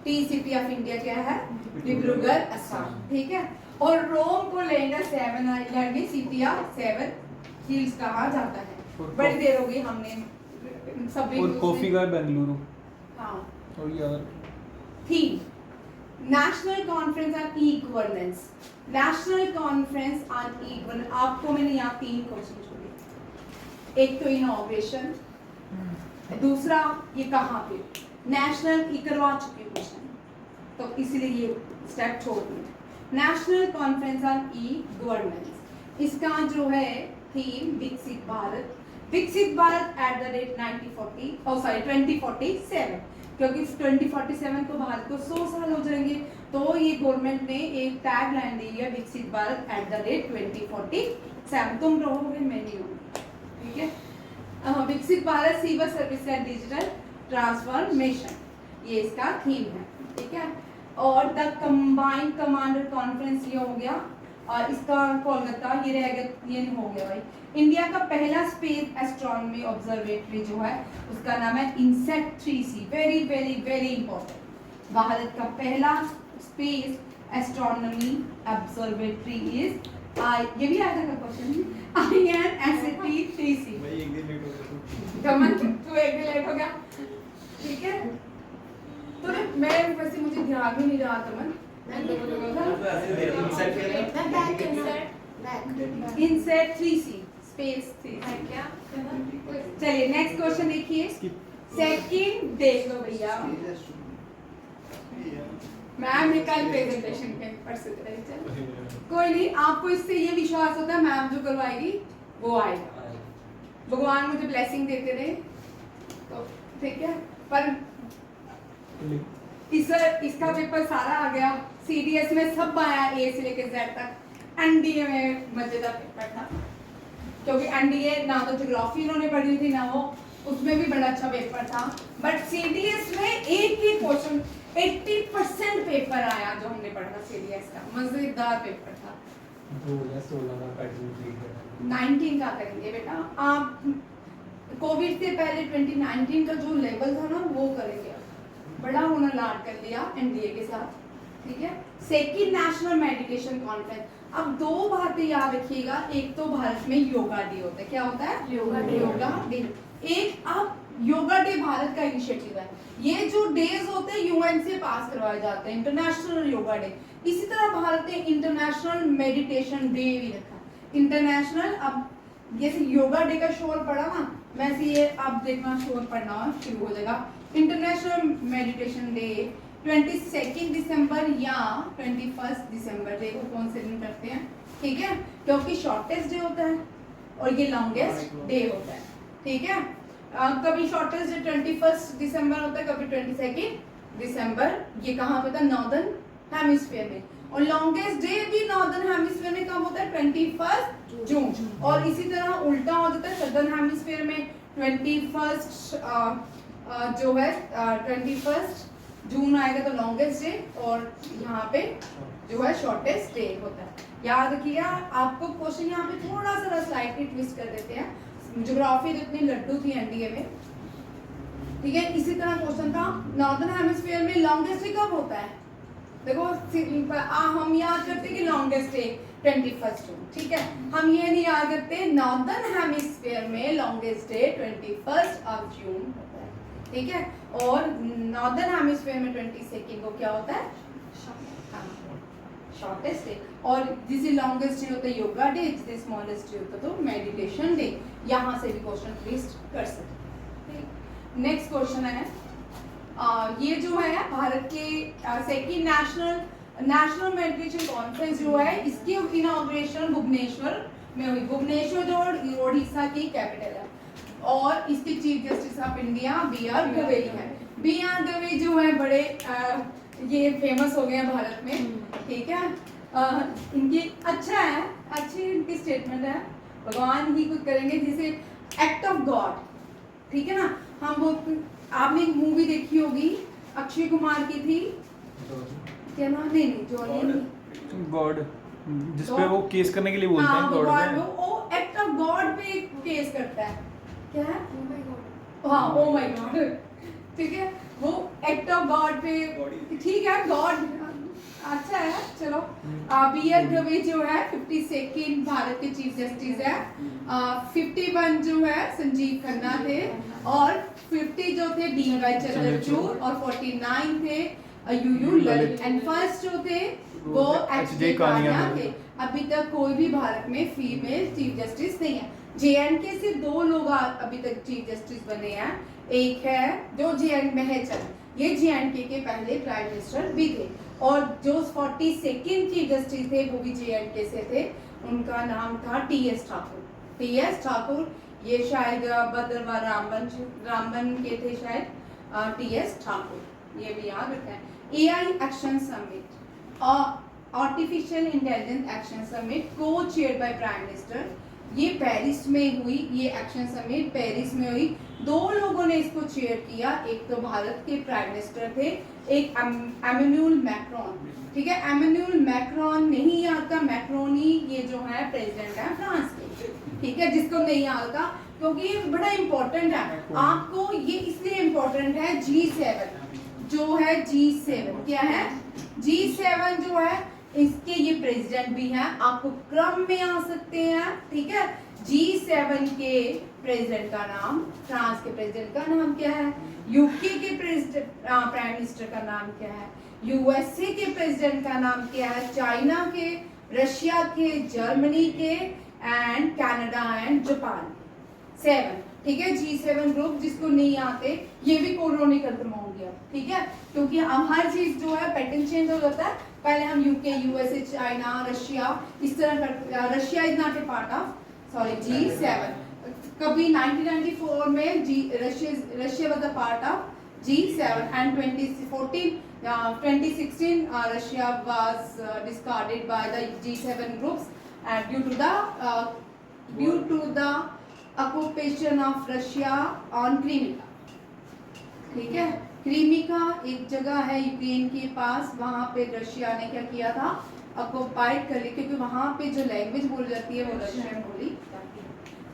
T city of India क्या है? डिब्रूगढ़ असम, ठीक है। और रोम को लेंगे 7 आइलैंड में सिटी ऑफ 7 हिल्स कहा जाता है। बड़ी देर हो गई हमने सब
और कॉफी का बेंगलुरु।
हाँ।
और यार
theme national conference on e governance. National conference on e governance, आपको मैंने यहाँ 3 क्वेश्चन छोड़े। एक तो इनॉग्रेशन, दूसरा ये कहाँ पे नेशनल ई करवा चुकी हूँ क्वेश्चन, तो इसलिए ये स्टेप छोड़ दिया। National conference on e governance, इसका जो है थीम विकसित भारत। विकसित भारत एट द रेट 2047, क्योंकि 2047 को भारत को 100 साल हो जाएंगे, तो ये गवर्नमेंट ने एक टैग लाइन दी है Viksit Bharat at the rate 2047। तुम रहोगे, मैं नहीं रहूंगी, ठीक है। Viksit Bharat civil service and digital transformation, ये इसका थीम है, ठीक है। और द कंबाइंड कमांडर कॉन्फ्रेंस ये हो गया, और इसका कोलकाता ये रह गया, ये नहीं हो गया भाई। इंडिया का पहला स्पेस एस्ट्रोनॉमी ऑब्जर्वेटरी जो है उसका नाम है INSAT 3C, very very very important. भारत का पहला स्पेस एस्ट्रोनॉमी ऑब्जर्वेटरी इज ये भी आया था क्वेश्चन, INSAT 3C।
भाई एक दिन लेट हो गया
कमन तू एक दिन लेट हो गया, ठीक है। तो मैं वैसे मुझे ध्यान भी नहीं रहा कमन, इनसेट 3C स्पेस 3C। चलिए नेक्स्ट क्वेश्चन देखिए। सेकंड देख लो भैया, मैम ने कल प्रेजेंटेशन के पर से कोई नहीं, आपको इससे ये विश्वास होता है मैम जो करवाएगी वो आएगा। भगवान मुझे ब्लेसिंग देते रहे, तो ठीक है। पर इसका पेपर सारा आ गया, CDS में सब आया A से लेकर Z तक। NDA में मजेदार पेपर था, क्योंकि NDA ना तो ज्योग्राफी उन्होंने पढ़ी थी ना वो, उसमें भी बड़ा अच्छा पेपर था। बट CDS में एक ही क्वेश्चन 80% पेपर आया जो हमने पढ़ा CDS का, मजेदार पेपर था।
2016 का पैटर्न
19 का करेंगे बेटा आप, कोविड से पहले 2019 का जो लेवल था ना वो करेंगे। बड़ा हुनर लाड कर लिया NDA के साथ, ठीक है। सेकंड नेशनल मेडिटेशन कॉन्फ्रेंस, अब 2 बातें याद रखिएगा। एक तो भारत में योगा डे होता है, क्या होता है? योगा डे। एक अब योगा डे भारत का इनिशिएटिव है। ये जो डेज होते हैं UN से पास करवाए जाते हैं, इंटरनेशनल योगा डे। इसी तरह भारत ने इंटरनेशनल मेडिटेशन डे भी रखा। इंटरनेशनल, अब जैसे योगा डे का शोर पड़ा ना, वैसे ये अब देखना शोर पड़ना शुरू हो जाएगा। इंटरनेशनल मेडिटेशन डे 22 दिसंबर या 21 दिसंबर, देखो कौन से दिन करते हैं, ठीक है। क्योंकि शॉर्टेस्ट डे होता है और ये लॉन्गेस्ट डे होता है, ठीक है। कभी शॉर्टेस्ट डे 21 दिसंबर होता है, कभी 22 दिसंबर। ये कहाँ पे होता है? नॉर्दर्न हेमिस्फीयर में। और लॉन्गेस्ट डे भी नॉर्दर्न हेमिस्फीयर में कब होता है? 21 जून। और इसी तरह उल्टा हो जाता है सदर्न हेमिस्फीयर में 21 जो है 21 जून आएगा तो लॉन्गेस्ट डे, और यहाँ पे जो है शॉर्टेस्ट डे होता है। याद रखिएगा, आपको क्वेश्चन यहाँ पे थोड़ा सा स्लाइटली ट्विस्ट कर देते हैं। ज्योग्राफी जो इतनी लड्डू थी NDA में, ठीक है। इसी तरह क्वेश्चन था नॉर्दर्न हेमिस्फीयर में लॉन्गेस्ट डे कब होता है? देखो हम याद करते कि लॉन्गेस्ट डे 21 जून, ठीक है। हम ये नहीं याद करते नॉर्दर्न हेमिस्फीयर में लॉन्गेस्ट डे 21 जून होता है, ठीक है। और नॉर्दर्न हेमिस्फीयर में 22 को क्या होता है? Shortest day. और जिसे लॉन्गेस्ट डे होता है योगा डे, जिसे स्मॉलेस्ट डे होता है तो मेडिटेशन डे। यहाँ से भी क्वेश्चन ट्विस्ट कर सकते हैं। नेक्स्ट क्वेश्चन है ये जो है भारत के सेकंड नेशनल मेडिटेशन कॉन्फ्रेंस जो है, इसकी इनॉग्रेशन भुवनेश्वर में हुई। भुवनेश्वर जो ओडिशा की कैपिटल है, और इसके chief justice of India BR Gavai है। बी आर दवे जो है बड़े ये फेमस हो गए हैं भारत में, ठीक है। इनकी अच्छा है, अच्छी इनकी स्टेटमेंट है, भगवान ही कुछ करेंगे, जिसे एक्ट ऑफ गॉड, ठीक है ना। हम वो आपने एक मूवी देखी होगी अक्षय कुमार की थी, क्या नाम, नहीं जॉनी नहीं,
गॉड, जिस पे वो केस करने के लिए बोलते हैं गॉड में।
वो एक्ट ऑफ गॉड पे केस करता है, क्या है, हाँ ओ माय गॉड, ठीक है, वो एक्ट ऑफ गॉड पे, ठीक है, गॉड अच्छा है, चलो। बी आर दवे जो है 52nd भारत के चीफ जस्टिस है। 51 जो है संजीव खन्ना थे, और 50 जो थे डी वाई चंद्रचूड़, और 49 थे यू ललित, एंड फर्स्ट जो थे वो एच जे कानिया थे। अभी तक कोई भी भारत में फीमेल चीफ जस्टिस नहीं है। JNK से 2 लोग अभी तक चीफ जस्टिस बने हैं, एक है जो JNK में है, चल ये JNK के पहले प्राइम मिनिस्टर भी थे, और जो 42nd चीफ जस्टिस थे वो भी JNK से थे, उनका नाम था TS ठाकुर। TS ठाकुर, ये शायद भद्रवा रामबन के थे शायद, TS ठाकुर, ये भी याद रखें। AI एक्शन समिट और आर्टिफिशियल इंटेलिजेंस एक्शन समिट को चेयर बाय प्राइम मिनिस्टर, ये पेरिस में हुई, ये एक्शन समिट पेरिस में हुई। 2 लोगों ने इसको चेयर किया, एक तो भारत के प्राइम मिनिस्टर थे, एक एमेन्युअल मैक्रोन, ठीक है। एमेन्युअल मैक्रोन नहीं आता, मैक्रोनी ये जो है प्रेसिडेंट है फ्रांस के, ठीक है, जिसको नहीं आता क्योंकि ये बड़ा इंपॉर्टेंट है आपको, ये इसलिए इंपॉर्टेंट है। G7 जो है, G7 क्या है, G7 जो है इसके ये प्रेसिडेंट भी हैं, आपको क्रम में आ सकते हैं, ठीक है। G7 के प्रेसिडेंट का नाम, फ्रांस के प्रेसिडेंट का नाम क्या है, यूके के प्रेसिडेंट प्राइम मिनिस्टर का नाम क्या है, USA के प्रेसिडेंट का नाम क्या है, चाइना के, रशिया के, जर्मनी के, एंड कनाडा एंड जापान। 7, ठीक है। G7 ग्रुप, जिसको नहीं आते ये भी कोरोना खत्म हो गया, ठीक है, क्योंकि अब हर चीज जो है पैटर्न चेंज हो जाता है। पहले हम UK, USA, चाइना, रशिया इस तरह कर, Russia is not a part of, sorry, G7। कभी 1994 में Russia was a part of G7, and 2016 Russia was discarded by the G7 groups due to the occupation of Russia on Crimea, ठीक है। क्रीमिका एक जगह है यूक्रेन के पास, वहां पे रशिया ने क्या किया था, ऑक्युपाइड कर लिया, क्योंकि वहां पे जो लैंग्वेज बोली जाती है वो रशियन बोली जाती है।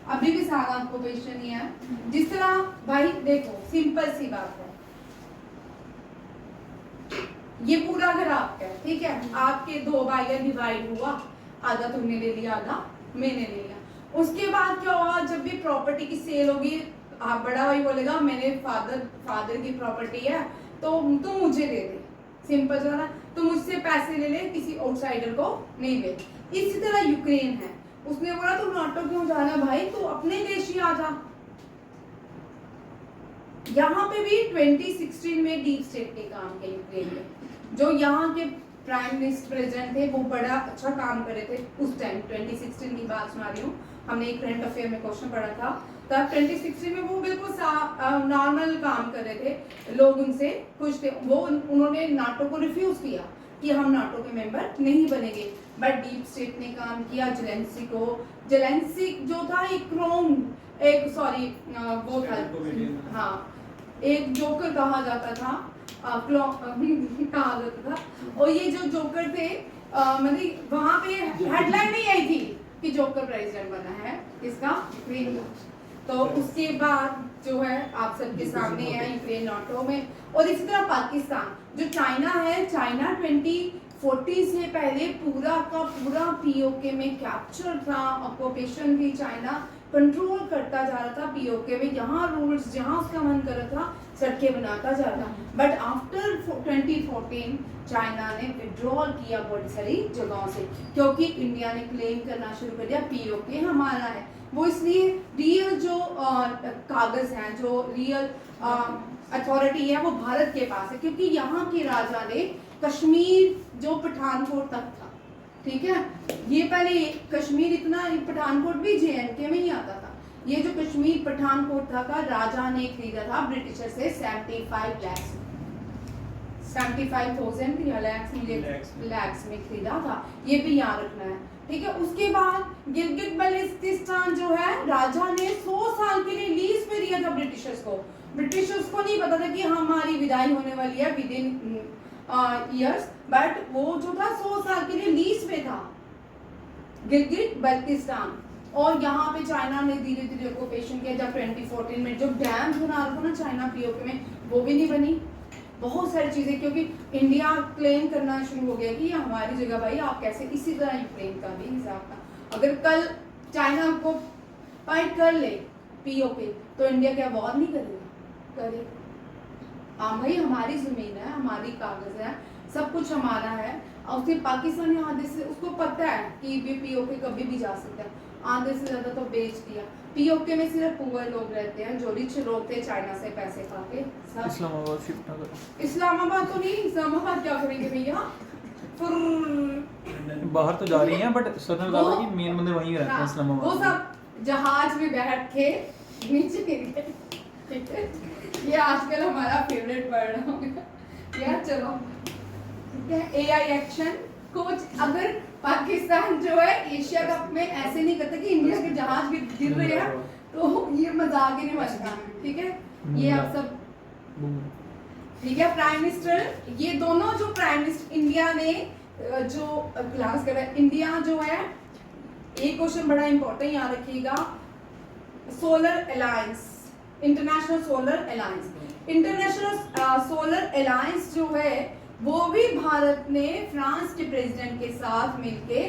अभी भी सारा ऑक्युपेशन ही है। जिस तरह भाई देखो, सिंपल सी बात है, ये पूरा घर आपका है, ठीक है, आपके 2 भाई डिवाइड हुआ, आधा तुमने ले लिया, आधा मैंने ले लिया। उसके बाद क्या हुआ, जब भी प्रॉपर्टी की सेल होगी, आप बड़ा भाई बोलेगा मेरे फादर की प्रॉपर्टी है तो तुम मुझे दे दे, सिंपल सा ना, तुम मुझसे पैसे ले ले, किसी आउटसाइडर को नहीं दे। इसी तरह यूक्रेन है, उसने बोला तुम नाटो क्यों जाना भाई, तू अपने देश ही आ जा। यहाँ पे भी 2016 में डीप स्टेट ने काम किया यूक्रेन में, जो यहाँ के प्राइम मिनिस्टर प्रेसिडेंट थे वो बड़ा अच्छा काम कर रहे थे उस टाइम। 2016 की बात सुना रही हूँ, हमने एक करंट अफेयर में क्वेश्चन पढ़ा था, तब 2016 में वो बिल्कुल नॉर्मल काम कर रहे थे, लोग उनसे खुश थे। वो उन्होंने नाटो को रिफ्यूज किया कि हम नाटो के मेंबर नहीं बनेंगे, बट डीप स्टेट ने काम किया। जेलेंस्की जो था वो था, हाँ, एक जोकर कहा जाता था, कहा जाता था, और ये जो जोकर थे मतलब वहां पे हेडलाइन नहीं आई थी कि जोकर प्रेसिडेंट बना है इसका यूक्रेन का। तो उसके बाद जो है आप सबके सामने है यूक्रेन नाटो में। और इसी तरह पाकिस्तान, जो चाइना है, चाइना 2014 से पहले पूरा का पूरा पीओके में कैप्चर था, ऑक्यूपेशन थी, चाइना कंट्रोल करता जा रहा था पीओके में, यहाँ रूल्स जहाँ उसका मन कर रहा था सड़कें बनाता जा रहा था। बट आफ्टर 2014 चाइना ने विड्रॉल किया बहुत सारी जगहों से, क्योंकि इंडिया ने क्लेम करना शुरू कर दिया पीओके हमारा है। वो इसलिए रियल जो कागज हैं, जो रियल अथॉरिटी है वो भारत के पास है, क्योंकि यहाँ के राजा ने कश्मीर जो पठानकोट तक था, ठीक है, ये पहले कश्मीर इतना, पठानकोट भी JNK में ही आता था, ये जो कश्मीर पठानकोट था का राजा ने खरीदा था ब्रिटिशर से 75 लाख 75,000 या लैक्स में खरीदा था। ये भी याद रखना है, ठीक है। उसके बाद गिलगित बल्तिस्तान जो है राजा ने 100 साल के लिए लीज पे दिया था ब्रिटिशर्स को। ब्रिटिशर्स को नहीं पता था कि हमारी विदाई होने वाली है विद इन ईयर्स, बट वो जो था 100 साल के लिए लीज पे था गिलगित बल्तिस्तान। और यहाँ पे चाइना ने धीरे धीरे ऑक्यूपेशन किया। जब 2014 में जो डैम बना रहा था ना चाइना पीओके में, वो भी नहीं बनी। बहुत सारी चीजें, क्योंकि इंडिया क्लेम करना शुरू हो गया कि ये हमारी जगह भाई, आप कैसे। इसी तरह यूक्रेन का भी हिसाब था। अगर कल चाइना को फाइट कर ले पीओके तो इंडिया क्या वॉर नहीं करेगा? करेगा। हाँ भाई, हमारी जमीन है, हमारी कागज है, सब कुछ हमारा है। और उसके पाकिस्तानी आधे से उसको पता है कि ये पीओके कभी भी जा सकता है, आधे से ज्यादा तो बेच दिया। पीओके में सिर्फ पुअर लोग रहते हैं, जो रिच लोग थे चाइना से पैसे खा के सब।
इस्लामाबाद शिफ्ट ना करो।
इस्लामाबाद तो नहीं, इस्लामाबाद क्या करेंगे भैया?
बाहर तो जा रही हैं बट सदर दादा की मेन बंदे वहीं रहते हैं इस्लामाबाद।
वो सब जहाज में बैठ के नीचे गिर गए, ठीक है। ये आजकल हमारा फेवरेट वर्ड हो गया यार। चलो ठीक है, एआई एक्शन कोच। अगर पाकिस्तान जो है एशिया कप में ऐसे नहीं करता कि इंडिया के जहाज भी गिर रहे हैं, तो ये मजाक ही नहीं बनता, ठीक है। ये आप सब ठीक है। प्राइम मिनिस्टर, ये दोनों जो प्राइम मिनिस्टर इंडिया ने जो क्लास करा, इंडिया जो है, एक क्वेश्चन बड़ा इंपॉर्टेंट याद रखिएगा। Solar alliance, international solar alliance, international solar alliance जो है वो भी भारत ने फ्रांस के प्रेसिडेंट के साथ मिलके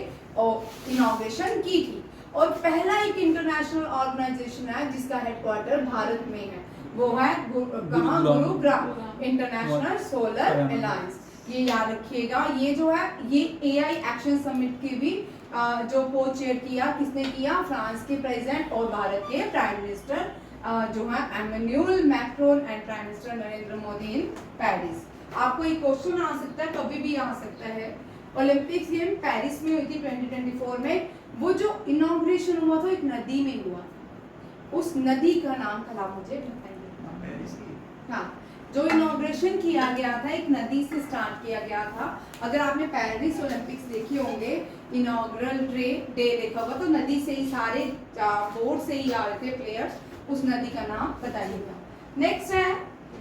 इनॉग्रेशन की थी। और पहला एक इंटरनेशनल ऑर्गेनाइजेशन है जिसका हेडक्वार्टर भारत में है, वो है गुरुग्राम इंटरनेशनल सोलर अलायंस। ये याद रखिएगा। ये जो है, ये एआई एक्शन समिट की भी जो को चेयर किया, किसने किया? फ्रांस के प्रेसिडेंट और भारत के प्राइम मिनिस्टर जो है Emmanuel Macron and prime minister Narendra Modi in Paris. आपको एक क्वेश्चन आ सकता है, कभी भी आ सकता है। ओलंपिक्स गेम पेरिस में हुई थी 2024 में। वो जो इनॉग्रेशन हुआ था एक नदी में हुआ, उस नदी का नाम था, मुझे बताइए। हाँ, जो इनॉग्रेशन किया गया था एक नदी से स्टार्ट किया गया था। अगर आपने पेरिस ओलंपिक्स देखी होंगे, इनॉग्रल डे देखा होगा, तो नदी से ही सारे बोर्ड से ही आ रहे थे प्लेयर्स। उस नदी का नाम बताइएगा। नेक्स्ट है,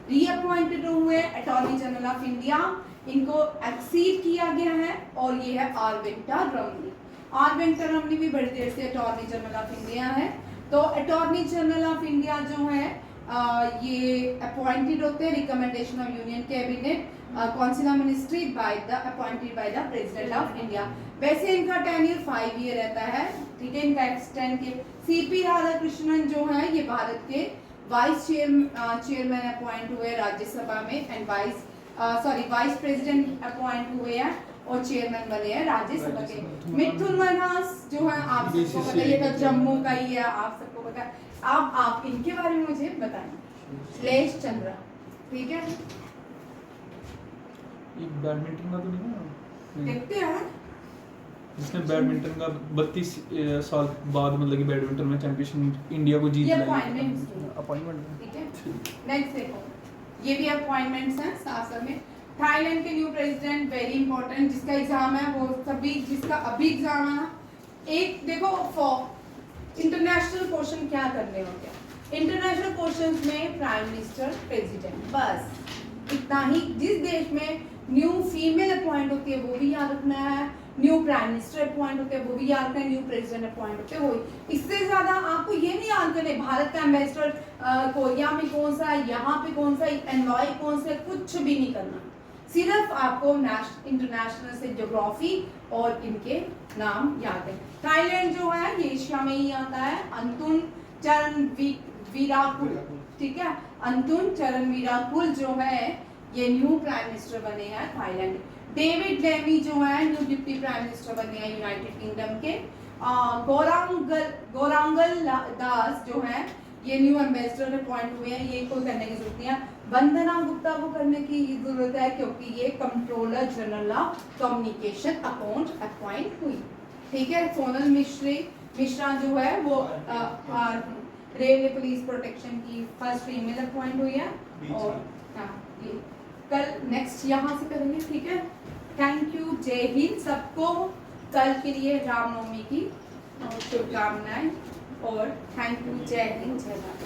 रीअपॉइंटेड हुए अटॉर्नी जनरल ऑफ इंडिया, इनको एक्सीड किया गया है, और ये है आरविंदा रमनी। आरविंदा रमनी भी बड़ी देर से अटॉर्नी जनरल ऑफ इंडिया है। तो अटॉर्नी जनरल ऑफ इंडिया जो है ये अपॉइंटेड होते हैं recommendation of union cabinet council of ministry by the appointed by the president of India. वैसे इनका टेन्योर 5 ईयर रहता है, ठीक है। इनका एक्सटेंड के सीपी राधाकृष्णन जो है ये भारत के वाइस चेयरमैन अपॉइंट हुए राज्यसभा में, एंड वाइस प्रेसिडेंट अपॉइंट हुए हैं और चेयरमैन बने हैं राज्यसभा के। मिथुन मन्हास जो है, आप सबको पता है, ये तो जम्मू का ही है, आप सबको पता है। आप इनके बारे में मुझे बताएं। श्लेष चंद्रा, ठीक है।
ये बैडमिंटन का तो नहीं है?
देखते हैं
जिसने बैडमिंटन का 32 साल बाद मतलब कि बैडमिंटन में चैंपियनशिप इंडिया को जीत
ये
लाई।
अपॉइंटमेंट, ठीक है। नेक्स्ट देखो, ये भी अपॉइंटमेंट्स हैं साथ साथ में। थाईलैंड के न्यू प्रेसिडेंट, वेरी इंपॉर्टेंट, जिसका एग्जाम है वो सभी, जिसका अभी एग्जाम है। एक देखो, फॉर इंटरनेशनल क्वेश्चन क्या करने होते हैं इंटरनेशनल क्वेश्चंस में? प्राइम मिनिस्टर, प्रेसिडेंट, बस इतना ही। जिस देश में न्यू फीमेल अपॉइंट होती है वो भी याद रखना है, न्यू प्राइम मिनिस्टर अपॉइंट होते हैं वो भी याद रखना है, न्यू प्रेसिडेंट अपॉइंट होते हैं वो। इससे ज्यादा आपको ये नहीं याद करना भारत का एम्बेसडर कोरिया में कौन सा है, यहाँ पे कौन सा, एनवॉय कौन सा है, कुछ भी नहीं करना। सिर्फ आपको इंटरनेशनल से ज्योग्राफी और इनके नाम याद है। थाईलैंड जो है ये एशिया में ही आता है। अंतुन चरणवीराकुल, ठीक है। अंतुन चरणवीराकुल जो है ये न्यू प्राइम मिनिस्टर बने हैं थाईलैंड। डेविड लेमी जो है न्यू डिप्टी प्राइम मिनिस्टर बने हैं यूनाइटेड किंगडम के। गौरांगल दास जो है ये न्यू एम्बेसडर अपॉइंट हुए हैं, ये कोई करने की जरूरत नहीं है। वंदना गुप्ता को करने की जरूरत है क्योंकि ये controller general of communication account appoint हुई, ठीक है। सोनल मिश्रा जो है वो रेलवे पुलिस प्रोटेक्शन की फर्स्ट फीमेल अपॉइंट हुई है।
बीच
और
में।
हाँ ये कल नेक्स्ट यहाँ से करेंगे, ठीक है। थैंक यू, जय हिंद सबको। कल के लिए रामनवमी की शुभकामनाएं और थैंक यू, जय हिंद, जय भारत।